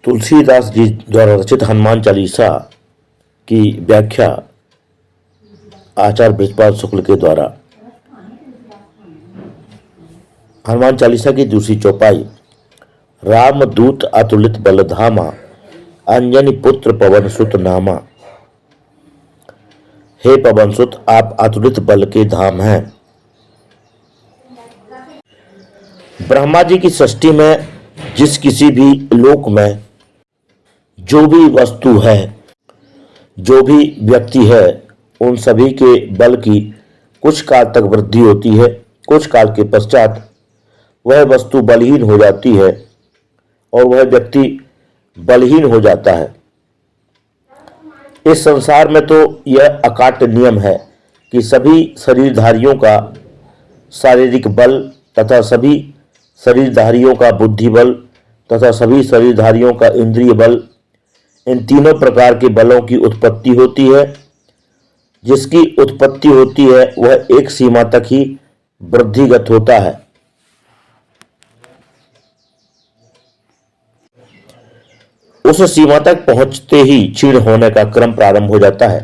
तुलसीदास जी द्वारा रचित हनुमान चालीसा की व्याख्या आचार्य बृजपाल शुक्ल के द्वारा। हनुमान चालीसा की दूसरी चौपाई। राम दूत अतुलित बल धामा, अंजनी पुत्र पवन सुत नामा। हे पवन सुत, आप अतुलित बल के धाम हैं। ब्रह्मा जी की सृष्टि में जिस किसी भी लोक में जो भी वस्तु है, जो भी व्यक्ति है, उन सभी के बल की कुछ काल तक वृद्धि होती है। कुछ काल के पश्चात वह वस्तु बलहीन हो जाती है और वह व्यक्ति बलहीन हो जाता है। इस संसार में तो यह अकाट्य नियम है कि सभी शरीरधारियों का शारीरिक बल तथा सभी शरीरधारियों का बुद्धि बल तथा सभी शरीरधारियों का इंद्रिय बल, इन तीनों प्रकार के बलों की उत्पत्ति होती है। जिसकी उत्पत्ति होती है वह एक सीमा तक ही वृद्धिगत होता है। उस सीमा तक पहुंचते ही क्षीण होने का क्रम प्रारंभ हो जाता है।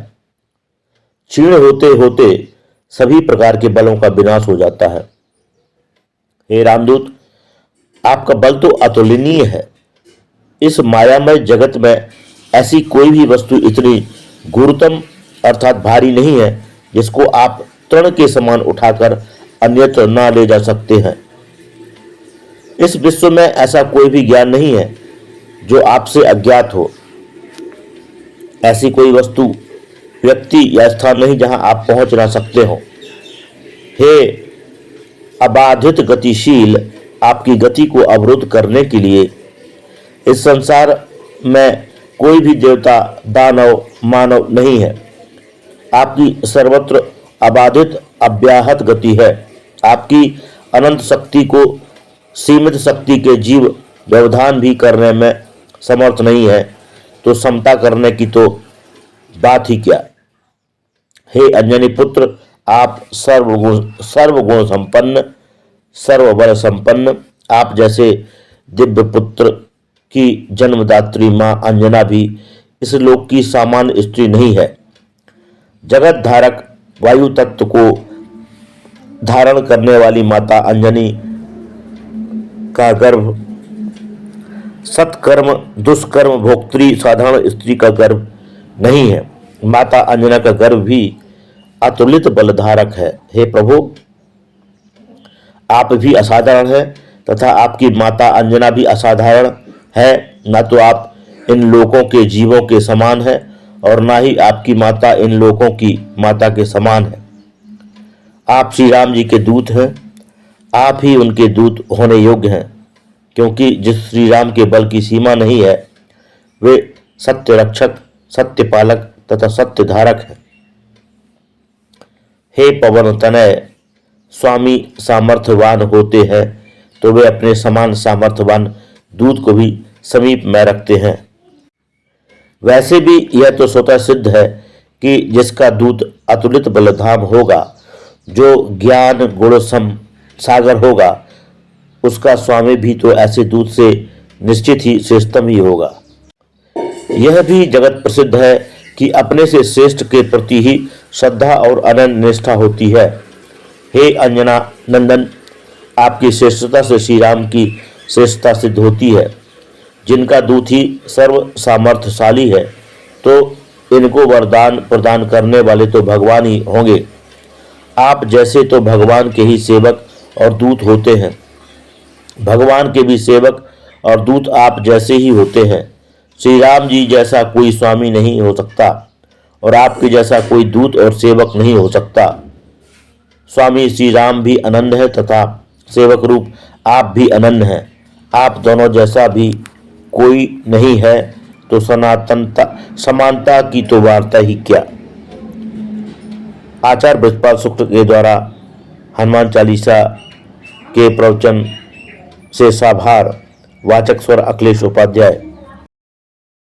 क्षीण होते होते सभी प्रकार के बलों का विनाश हो जाता है। हे रामदूत, आपका बल तो अतुलनीय है। इस मायामय जगत में ऐसी कोई भी वस्तु इतनी गुरुतम अर्थात भारी नहीं है जिसको आप तृण के समान उठाकर अन्यत्र ना ले जा सकते हैं। इस विश्व में ऐसा कोई भी ज्ञान नहीं है जो आपसे अज्ञात हो। ऐसी कोई वस्तु, व्यक्ति या स्थान नहीं जहां आप पहुंच ना सकते हो। हे अबाधित गतिशील, आपकी गति को अवरुद्ध करने के लिए इस संसार में कोई भी देवता, दानव, मानव नहीं है। आपकी सर्वत्र अबाधित अव्याहत गति है। आपकी अनंत शक्ति को सीमित शक्ति के जीव व्यवधान भी करने में समर्थ नहीं है, तो समता करने की तो बात ही क्या। हे अंजनी पुत्र, आप सर्वगुण संपन्न, सर्वबल संपन्न, आप जैसे दिव्य पुत्र की जन्मदात्री मां अंजना भी इस लोक की सामान्य स्त्री नहीं है। जगत धारक वायु तत्व को धारण करने वाली माता अंजनी का गर्भ सत्कर्म दुष्कर्म भोक्त्री साधारण स्त्री का गर्भ नहीं है। माता अंजना का गर्भ भी अतुलित बल धारक है। हे प्रभु, आप भी असाधारण हैं तथा आपकी माता अंजना भी असाधारण है। न तो आप इन लोकों के जीवों के समान है और ना ही आपकी माता इन लोकों की माता के समान है। आप श्री राम जी के दूत हैं। आप ही उनके दूत होने योग्य हैं, क्योंकि जिस श्री राम के बल की सीमा नहीं है वे सत्य रक्षक, सत्य पालक तथा सत्य धारक है। हे पवन तनय, स्वामी सामर्थ्यवान होते हैं तो वे अपने समान सामर्थ्यवान दूत को भी समीप में रखते हैं। वैसे भी यह तो स्वतः सिद्ध है कि जिसका दूत अतुलित बलधाम होगा, जो ज्ञान गुण सागर होगा, उसका स्वामी भी तो ऐसे दूत से निश्चित ही श्रेष्ठतम ही होगा। यह भी जगत प्रसिद्ध है कि अपने से श्रेष्ठ के प्रति ही श्रद्धा और अनन्य निष्ठा होती है। हे अंजना नंदन, आपकी श्रेष्ठता से श्री राम की श्रेष्ठता सिद्ध होती है। जिनका दूत ही सर्व सामर्थ्यशाली है, तो इनको वरदान प्रदान करने वाले तो भगवान ही होंगे। आप जैसे तो भगवान के ही सेवक और दूत होते हैं। भगवान के भी सेवक और दूत आप जैसे ही होते हैं। श्री राम जी जैसा कोई स्वामी नहीं हो सकता और आपके जैसा कोई दूत और सेवक नहीं हो सकता। स्वामी श्री राम भी अनंत है तथा सेवक रूप आप भी अनंत हैं। आप दोनों जैसा भी कोई नहीं है, तो सनातनता समानता की तो वार्ता ही क्या। आचार्य बृजपाल शुक्ल के द्वारा हनुमान चालीसा के प्रवचन से साभार। वाचक स्वर अखिलेश उपाध्याय।